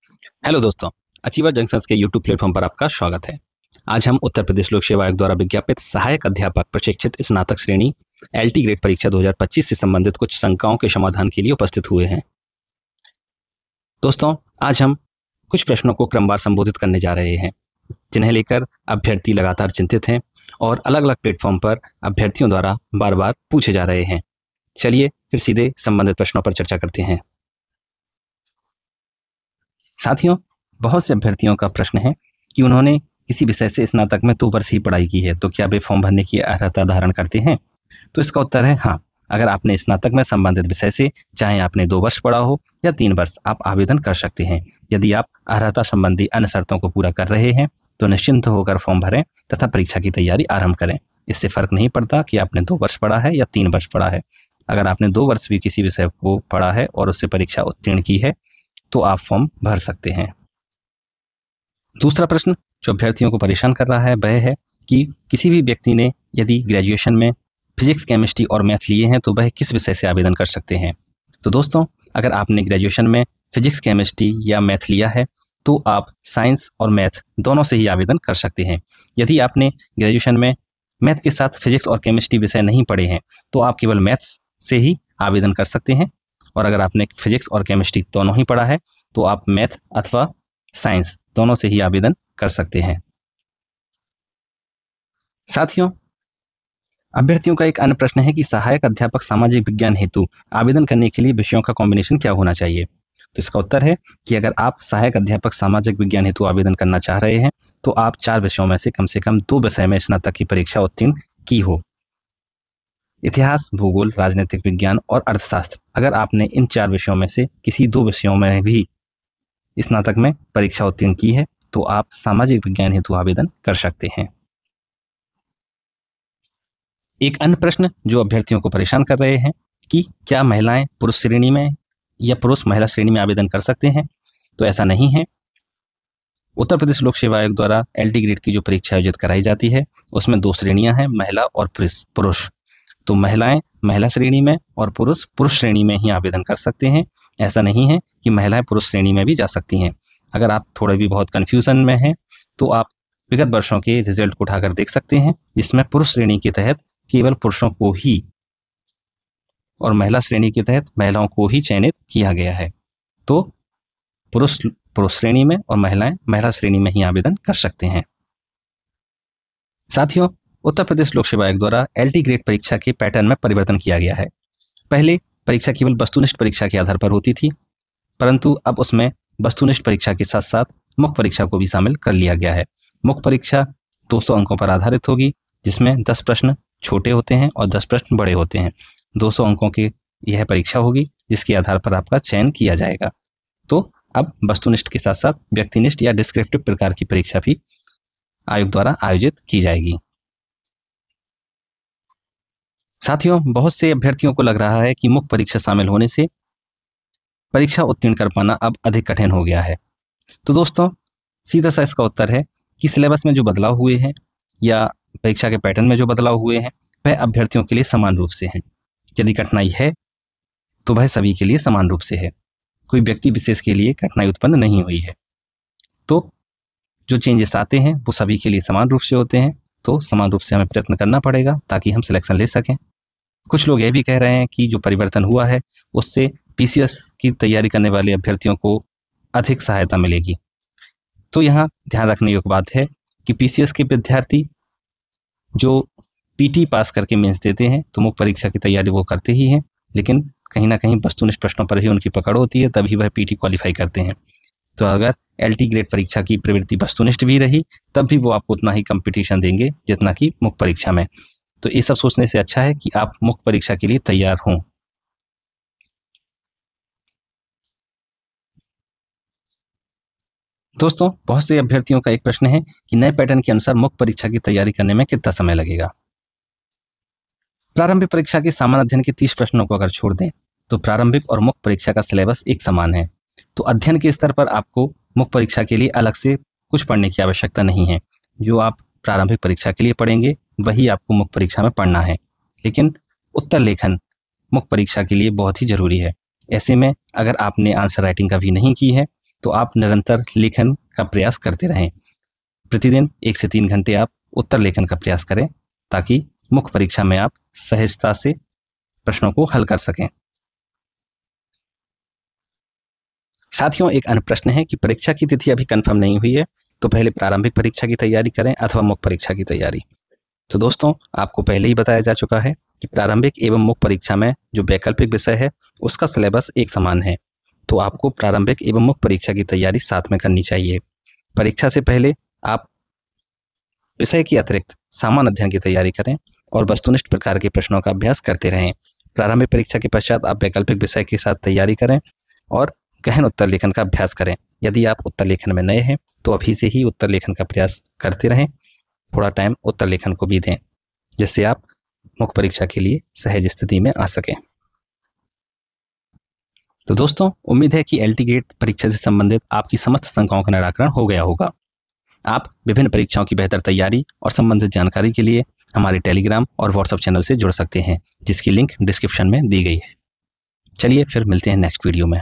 Hello दोस्तों, achiever junctions के YouTube platform पर आपका स्वागत है। आज हम उत्तर प्रदेश लोक सेवा आयोग द्वारा विज्ञापित सहायक अध्यापक प्रशिक्षित स्नातक श्रेणी एलटी ग्रेड परीक्षा 2025 से संबंधित कुछ शंकाओं के समाधान के लिए उपस्थित हुए हैं। दोस्तों, आज हम कुछ प्रश्नों को क्रमवार संबोधित करने जा रहे हैं, जिन्हें लेकर अभ्यर्थी लगातार चिंतित हैं और अलग अलग प्लेटफॉर्म पर अभ्यर्थियों द्वारा बार बार पूछे जा रहे हैं। चलिए फिर सीधे संबंधित प्रश्नों पर चर्चा करते हैं। साथियों, बहुत से अभ्यर्थियों का प्रश्न है कि उन्होंने किसी विषय से स्नातक में 2 वर्ष ही पढ़ाई की है, तो क्या वे फॉर्म भरने की अर्हता धारण करते हैं? तो इसका उत्तर है हाँ। अगर आपने स्नातक में संबंधित विषय से चाहे आपने 2 वर्ष पढ़ा हो या 3 वर्ष, आप आवेदन कर सकते हैं। यदि आप अर्हता संबंधी अन्य शर्तों को पूरा कर रहे हैं तो निश्चिंत होकर फॉर्म भरें तथा परीक्षा की तैयारी आरंभ करें। इससे फर्क नहीं पड़ता कि आपने 2 वर्ष पढ़ा है या 3 वर्ष पढ़ा है। अगर आपने 2 वर्ष भी किसी विषय को पढ़ा है और उससे परीक्षा उत्तीर्ण की है तो आप फॉर्म भर सकते हैं। दूसरा प्रश्न जो अभ्यर्थियों को परेशान कर रहा है वह है कि किसी भी व्यक्ति ने यदि ग्रेजुएशन में फिजिक्स, केमिस्ट्री और मैथ लिए हैं तो वह किस विषय से आवेदन कर सकते हैं। तो दोस्तों, अगर आपने ग्रेजुएशन में फिजिक्स, केमिस्ट्री या मैथ लिया है तो आप साइंस और मैथ दोनों से ही आवेदन कर सकते हैं। यदि आपने ग्रेजुएशन में मैथ के साथ फिजिक्स और केमिस्ट्री विषय नहीं पढ़े हैं तो आप केवल मैथ्स से ही आवेदन कर सकते हैं, और अगर आपने फिजिक्स और केमिस्ट्री दोनों ही पढ़ा है तो आप मैथ अथवा साइंस दोनों से ही आवेदन कर सकते हैं। साथियों, अभ्यर्थियों का एक अन्य प्रश्न है कि सहायक अध्यापक सामाजिक विज्ञान हेतु आवेदन करने के लिए विषयों का कॉम्बिनेशन क्या होना चाहिए। तो इसका उत्तर है कि अगर आप सहायक अध्यापक सामाजिक विज्ञान हेतु आवेदन करना चाह रहे हैं तो आप 4 विषयों में से कम 2 विषय में स्नातक की परीक्षा उत्तीर्ण की हो। इतिहास, भूगोल, राजनीतिक विज्ञान और अर्थशास्त्र। अगर आपने इन 4 विषयों में से किसी 2 विषयों में भी स्नातक में परीक्षा उत्तीर्ण की है तो आप सामाजिक विज्ञान हेतु आवेदन कर सकते हैं। एक अन्य प्रश्न जो अभ्यर्थियों को परेशान कर रहे हैं कि क्या महिलाएं पुरुष श्रेणी में या पुरुष महिला श्रेणी में आवेदन कर सकते हैं। तो ऐसा नहीं है। उत्तर प्रदेश लोक सेवा आयोग द्वारा एलटी ग्रेड की जो परीक्षा आयोजित कराई जाती है उसमें 2 श्रेणियां हैं, महिला और पुरुष। तो महिलाएं महिला श्रेणी में और पुरुष पुरुष श्रेणी में ही आवेदन कर सकते हैं। ऐसा नहीं है कि महिलाएं पुरुष श्रेणी में भी जा सकती हैं। अगर आप थोड़े भी बहुत कन्फ्यूजन में हैं तो आप विगत वर्षों के रिजल्ट को उठाकर देख सकते हैं, जिसमें पुरुष श्रेणी के तहत केवल पुरुषों को ही और महिला श्रेणी के तहत महिलाओं को ही चयनित किया गया है। तो पुरुष पुरुष श्रेणी में और महिलाएं महिला श्रेणी में ही आवेदन कर सकते हैं। साथियों, उत्तर प्रदेश लोक सेवा आयोग द्वारा एलटी ग्रेड परीक्षा के पैटर्न में परिवर्तन किया गया है। पहले परीक्षा केवल वस्तुनिष्ठ परीक्षा के आधार पर होती थी, परंतु अब उसमें वस्तुनिष्ठ परीक्षा के साथ साथ मुख्य परीक्षा को भी शामिल कर लिया गया है। मुख्य परीक्षा 200 अंकों पर आधारित होगी, जिसमें 10 प्रश्न छोटे होते हैं और 10 प्रश्न बड़े होते हैं। 200 अंकों की यह परीक्षा होगी जिसके आधार पर आपका चयन किया जाएगा। तो अब वस्तुनिष्ठ के साथ साथ व्यक्तिनिष्ठ या डिस्क्रिप्टिव प्रकार की परीक्षा भी आयोग द्वारा आयोजित की जाएगी। साथियों, बहुत से अभ्यर्थियों को लग रहा है कि मुख्य परीक्षा शामिल होने से परीक्षा उत्तीर्ण कर पाना अब अधिक कठिन हो गया है। तो दोस्तों, सीधा सा इसका उत्तर है कि सिलेबस में जो बदलाव हुए हैं या परीक्षा के पैटर्न में जो बदलाव हुए हैं वह अभ्यर्थियों के लिए समान रूप से हैं। यदि कठिनाई है तो वह सभी के लिए समान रूप से है, कोई व्यक्ति विशेष के लिए कठिनाई उत्पन्न नहीं हुई है। तो जो चेंजेस आते हैं वो सभी के लिए समान रूप से होते हैं, तो समान रूप से हमें प्रयत्न करना पड़ेगा ताकि हम सिलेक्शन ले सकें। कुछ लोग ये भी कह रहे हैं कि जो परिवर्तन हुआ है उससे पीसीएस की तैयारी करने वाले अभ्यर्थियों को अधिक सहायता मिलेगी। तो यहाँ ध्यान रखने योग्य बात है कि पीसीएस के विद्यार्थी जो पीटी पास करके मेंस देते हैं तो मुख्य परीक्षा की तैयारी वो करते ही हैं, लेकिन कहीं ना कहीं वस्तुनिष्ठ प्रश्नों पर ही उनकी पकड़ होती है, तभी वह पीटी क्वालिफाई करते हैं। तो अगर एलटी ग्रेड परीक्षा की प्रवृत्ति वस्तुनिष्ठ भी रही तब भी वो आपको उतना ही कंपटीशन देंगे जितना कि मुख्य परीक्षा में। तो ये सब सोचने से अच्छा है कि आप मुख्य परीक्षा के लिए तैयार हों। दोस्तों, बहुत से अभ्यर्थियों का एक प्रश्न है कि नए पैटर्न के अनुसार मुख्य परीक्षा की तैयारी करने में कितना समय लगेगा। प्रारंभिक परीक्षा के सामान्य अध्ययन के 30 प्रश्नों को अगर छोड़ दें तो प्रारंभिक और मुख्य परीक्षा का सिलेबस एक समान है। तो अध्ययन के स्तर पर आपको मुख्य परीक्षा के लिए अलग से कुछ पढ़ने की आवश्यकता नहीं है। जो आप प्रारंभिक परीक्षा के लिए पढ़ेंगे वही आपको मुख्य परीक्षा में पढ़ना है, लेकिन उत्तर लेखन मुख्य परीक्षा के लिए बहुत ही जरूरी है। ऐसे में अगर आपने आंसर राइटिंग कभी नहीं की है तो आप निरंतर लेखन का प्रयास करते रहें। प्रतिदिन 1 से 3 घंटे आप उत्तर लेखन का प्रयास करें ताकि मुख्य परीक्षा में आप सहजता से प्रश्नों को हल कर सकें। साथियों, एक अन्य प्रश्न है कि परीक्षा की तिथि अभी कंफर्म नहीं हुई है, तो पहले प्रारंभिक परीक्षा की तैयारी करें अथवा मुख्य परीक्षा की तैयारी। तो दोस्तों, आपको पहले ही बताया जा चुका है कि प्रारंभिक एवं मुख्य परीक्षा में जो वैकल्पिक विषय है उसका सिलेबस एक समान है, तो आपको प्रारंभिक एवं मुख्य परीक्षा की तैयारी साथ में करनी चाहिए। परीक्षा से पहले आप विषय के अतिरिक्त सामान्य अध्ययन की तैयारी करें और वस्तुनिष्ठ प्रकार के प्रश्नों का अभ्यास करते रहें। प्रारंभिक परीक्षा के पश्चात आप वैकल्पिक विषय के साथ तैयारी करें और गहन उत्तर लेखन का अभ्यास करें। यदि आप उत्तर लेखन में नए हैं तो अभी से ही उत्तर लेखन का प्रयास करते रहें, थोड़ा टाइम उत्तर लेखन को भी दें, जिससे आप मुख्य परीक्षा के लिए सहज स्थिति में आ सकें। तो दोस्तों, उम्मीद है कि एलटी गेट परीक्षा से संबंधित आपकी समस्त शंकाओं का निराकरण हो गया होगा। आप विभिन्न परीक्षाओं की बेहतर तैयारी और संबंधित जानकारी के लिए हमारे टेलीग्राम और व्हाट्सएप चैनल से जुड़ सकते हैं, जिसकी लिंक डिस्क्रिप्शन में दी गई है। चलिए फिर मिलते हैं नेक्स्ट वीडियो में।